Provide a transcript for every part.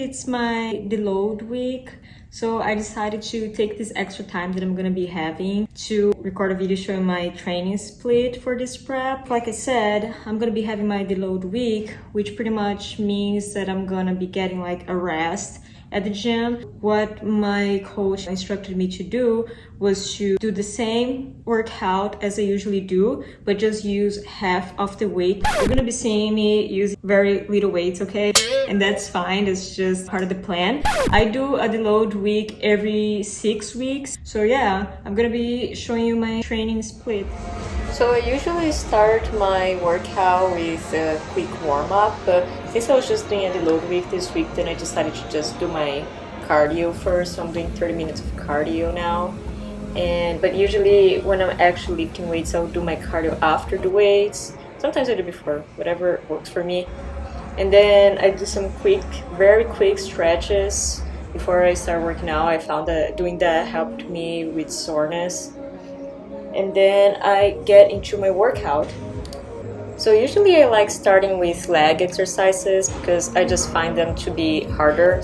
it's my deload week. So I decided to take this extra time that I'm gonna be having to record a video showing my training split for this prep. Like I said, I'm gonna be having my deload week, which pretty much means that I'm gonna be getting like a rest at the gym. What my coach instructed me to do was to do the same workout as I usually do, but just use half of the weight. You're gonna be seeing me use very little weights, okay? And that's fine, it's just part of the plan. I do a deload week every 6 weeks. So yeah, I'm gonna be showing you my training split. So I usually start my workout with a quick warm-up, but since I was just doing a deload week this week, then I decided to just do my cardio first. So I'm doing 30 minutes of cardio now. But usually when I'm actually lifting weights, I'll do my cardio after the weights. Sometimes I do before, whatever works for me. And then I do some very quick stretches before I start working out. I found that doing that helped me with soreness. And then I get into my workout. So usually I like starting with leg exercises because I just find them to be harder.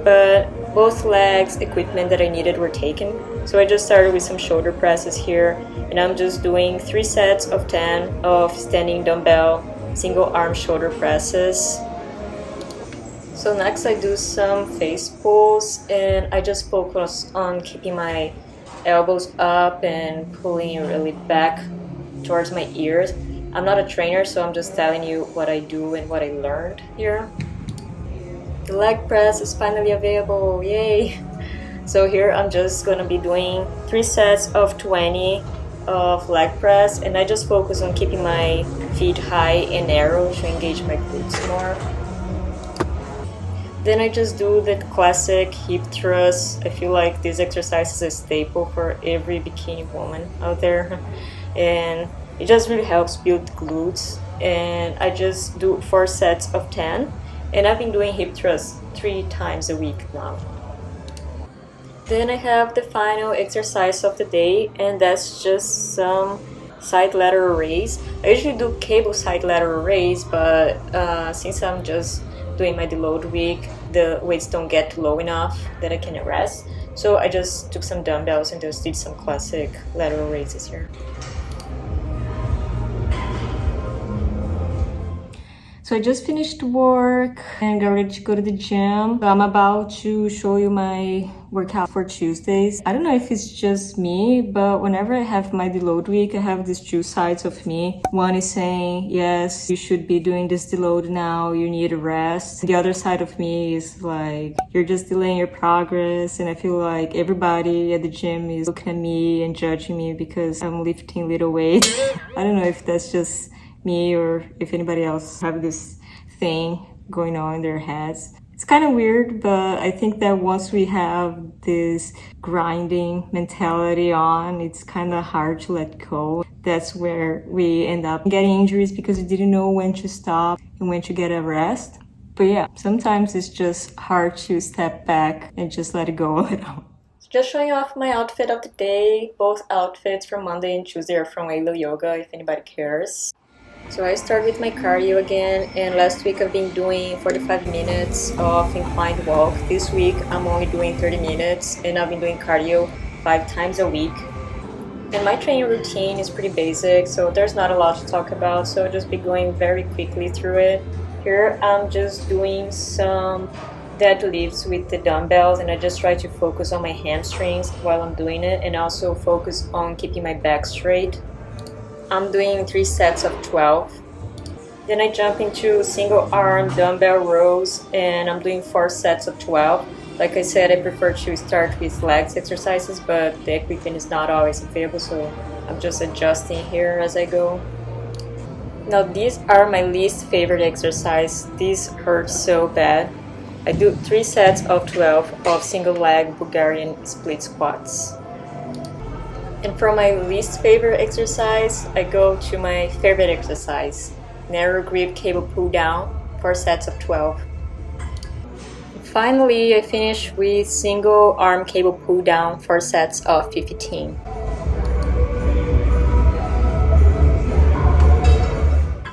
But both legs equipment that I needed were taken. So I just started with some shoulder presses here, and I'm just doing 3 sets of 10 of standing dumbbell single arm shoulder presses. So next I do some face pulls, and I just focus on keeping my elbows up and pulling really back towards my ears. I'm not a trainer, so I'm just telling you what I do and what I learned here. The leg press is finally available, yay! So here I'm just gonna be doing 3 sets of 20 of leg press, and I just focus on keeping my feet high and narrow to engage my glutes more. Then I just do the classic hip thrust. I feel like this exercise is a staple for every bikini woman out there. And it just really helps build glutes. And I just do 4 sets of 10. And I've been doing hip thrusts 3 times a week now. Then I have the final exercise of the day, and that's just some side lateral raise. I usually do cable side lateral raise, but since I'm just doing my deload week, the weights don't get low enough that I can rest. So I just took some dumbbells and just did some classic lateral raises here. So I just finished work and got ready to go to the gym. I'm about to show you my workout for Tuesdays. I don't know if it's just me, but whenever I have my deload week, I have these 2 sides of me. One is saying, yes, you should be doing this deload now, you need a rest. The other side of me is like, you're just delaying your progress. And I feel like everybody at the gym is looking at me and judging me because I'm lifting little weights. I don't know if that's just me or if anybody else have this thing going on in their heads. It's kind of weird, but I think that once we have this grinding mentality on, it's kind of hard to let go. That's where we end up getting injuries because we didn't know when to stop and when to get a rest. But yeah, sometimes it's just hard to step back and just let it go a little. Just showing off my outfit of the day. Both outfits from Monday and Tuesday are from Layla Yoga, if anybody cares. So I start with my cardio again, and last week I've been doing 45 minutes of inclined walk. This week I'm only doing 30 minutes, and I've been doing cardio 5 times a week. And my training routine is pretty basic, so there's not a lot to talk about, so I'll just be going very quickly through it. Here I'm just doing some deadlifts with the dumbbells, and I just try to focus on my hamstrings while I'm doing it, and also focus on keeping my back straight. I'm doing 3 sets of 12. Then I jump into single arm dumbbell rows, and I'm doing 4 sets of 12. Like I said, I prefer to start with legs exercises, but the equipment is not always available, so I'm just adjusting here as I go. Now these are my least favorite exercise. These hurt so bad. I do 3 sets of 12 of single leg Bulgarian split squats. And from my least favorite exercise, I go to my favorite exercise, narrow grip cable pull down, 4 sets of 12. Finally, I finish with single arm cable pull down, 4 sets of 15.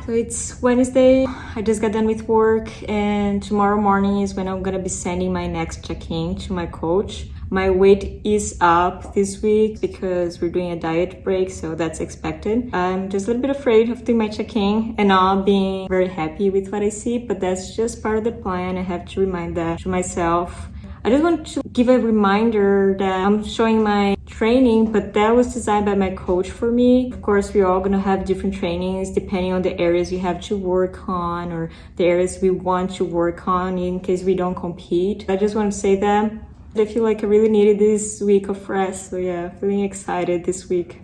So it's Wednesday. I just got done with work, and tomorrow morning is when I'm gonna be sending my next check-in to my coach. My weight is up this week because we're doing a diet break, so that's expected. I'm just a little bit afraid of doing my check-in and not being very happy with what I see, but that's just part of the plan. I have to remind that to myself. I just want to give a reminder that I'm showing my training, but that was designed by my coach for me. Of course, we're all gonna have different trainings depending on the areas you have to work on or the areas we want to work on in case we don't compete. I just want to say that I feel like I really needed this week of rest. So yeah, feeling excited this week.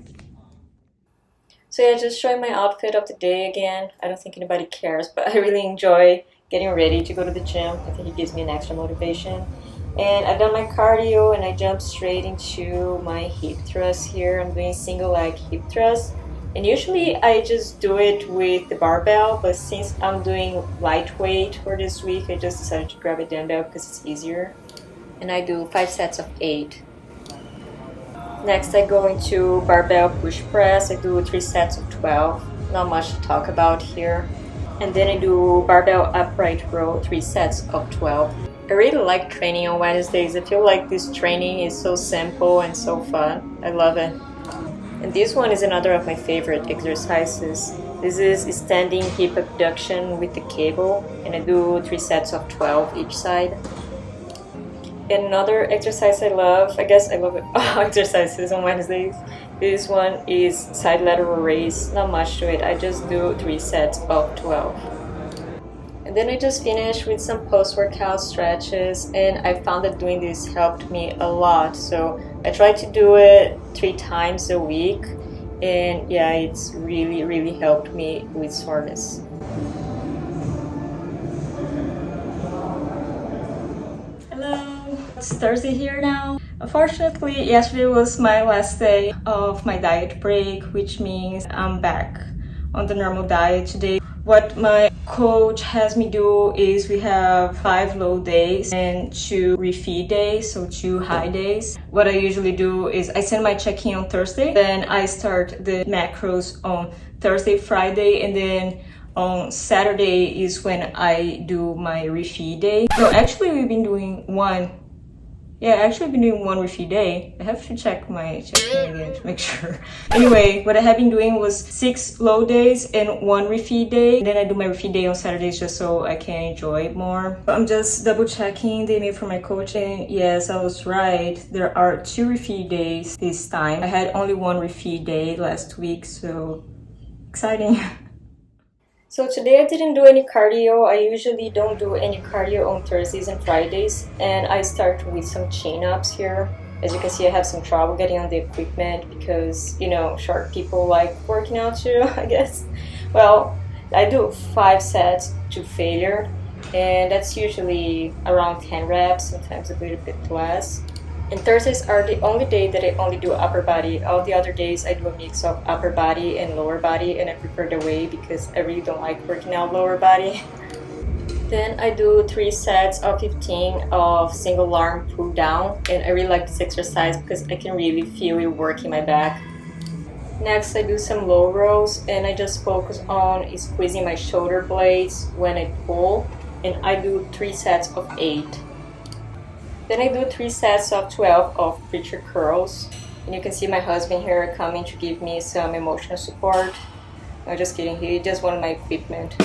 So yeah, just showing my outfit of the day again. I don't think anybody cares, but I really enjoy getting ready to go to the gym. I think it gives me an extra motivation. And I've done my cardio and I jumped straight into my hip thrust here. I'm doing single leg hip thrust. And usually I just do it with the barbell, but since I'm doing lightweight for this week, I just decided to grab a dumbbell because it's easier. And I do 5 sets of 8. Next I go into barbell push press. I do 3 sets of 12. Not much to talk about here. And then I do barbell upright row, 3 sets of 12. I really like training on Wednesdays. I feel like this training is so simple and so fun. I love it. And this one is another of my favorite exercises. This is standing hip abduction with the cable, and I do 3 sets of 12 each side. And another exercise I love, I guess I love it, all exercises on Wednesdays. This one is side lateral raise. Not much to it. I just do 3 sets of 12. And then I just finished with some post-workout stretches, and I found that doing this helped me a lot. So I try to do it 3 times a week, and yeah, it's really helped me with soreness. Hello, it's Thursday here now. Unfortunately, yesterday was my last day of my diet break, which means I'm back on the normal diet today. What my coach has me do is we have 5 low days and 2 refeed days, so 2 high days. What I usually do is I send my check-in on Thursday, then I start the macros on Thursday, Friday, and then on Saturday is when I do my refeed day. So actually we've been doing one refeed day. I have to check my check-in again to make sure. Anyway, what I have been doing was 6 low days and 1 refeed day. Then I do my refeed day on Saturdays just so I can enjoy it more. I'm just double checking the email from my coach, and yes, I was right. There are 2 refeed days this time. I had only 1 refeed day last week, so exciting. So today I didn't do any cardio. I usually don't do any cardio on Thursdays and Fridays, and I start with some chin-ups here. As you can see, I have some trouble getting on the equipment because, you know, short people like working out too, I guess. Well, I do 5 sets to failure, and that's usually around 10 reps, sometimes a little bit less. And Thursdays are the only day that I only do upper body. All the other days I do a mix of upper body and lower body, and I prefer the way because I really don't like working out lower body. Then I do 3 sets of 15 of single arm pull down, and I really like this exercise because I can really feel it working my back. Next I do some low rows, and I just focus on squeezing my shoulder blades when I pull, and I do 3 sets of 8. Then I do 3 sets of 12 of preacher curls. And you can see my husband here coming to give me some emotional support. I'm just kidding, he just wanted my equipment.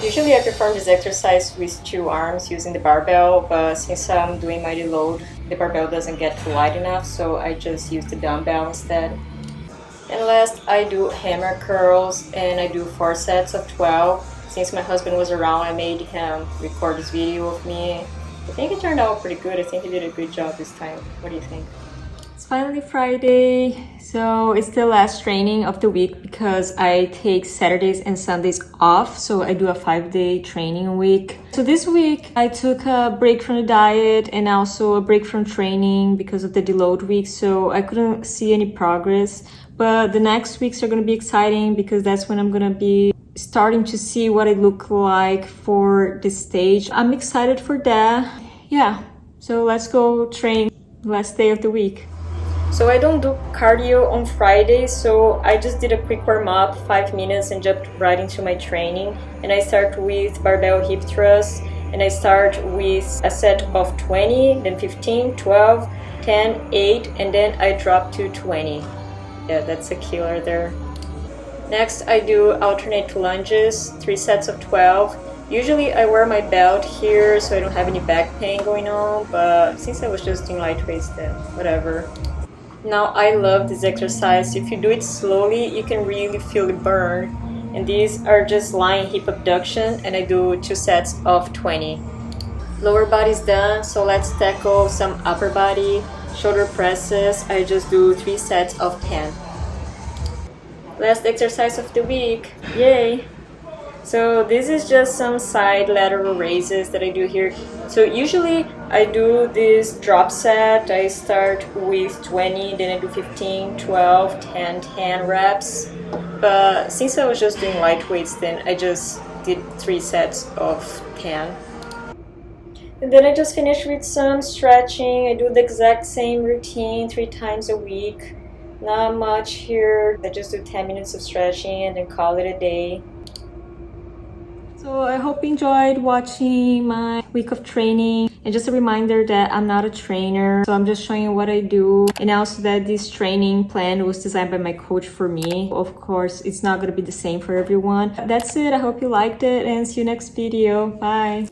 Usually I perform this exercise with 2 arms using the barbell, but since I'm doing my deload, the barbell doesn't get light enough, so I just use the dumbbell instead. And last, I do hammer curls, and I do 4 sets of 12. Since my husband was around, I made him record this video of me. I think it turned out pretty good. I think he did a good job this time. What do you think? It's finally Friday, so it's the last training of the week because I take Saturdays and Sundays off, so I do a 5-day training week. So this week I took a break from the diet and also a break from training because of the deload week, so I couldn't see any progress. But the next weeks are going to be exciting because that's when I'm going to be starting to see what it look like for the stage. I'm excited for that. Yeah, so let's go train last day of the week. So I don't do cardio on Fridays, so I just did a quick warm-up, 5 minutes, and jumped right into my training. And I start with barbell hip thrust, and I start with a set of 20, then 15, 12, 10, 8, and then I drop to 20. Yeah, that's a killer there. Next, I do alternate lunges, 3 sets of 12. Usually I wear my belt here so I don't have any back pain going on, but since I was just doing light weights, then whatever. Now I love this exercise. If you do it slowly, you can really feel the burn. And these are just lying hip abduction, and I do 2 sets of 20. Lower body's done, so let's tackle some upper body. Shoulder presses, I just do 3 sets of 10. Last exercise of the week, yay! So this is just some side lateral raises that I do here. So usually I do this drop set. I start with 20, then I do 15, 12, 10, 10 reps. But since I was just doing light weights, then I just did 3 sets of 10. And then I just finished with some stretching. I do the exact same routine 3 times a week. Not much here. I just do 10 minutes of stretching and then call it a day. So I hope you enjoyed watching my week of training. And just a reminder that I'm not a trainer, so I'm just showing you what I do. And also that this training plan was designed by my coach for me. Of course, it's not going to be the same for everyone. That's it. I hope you liked it, and see you next video. Bye.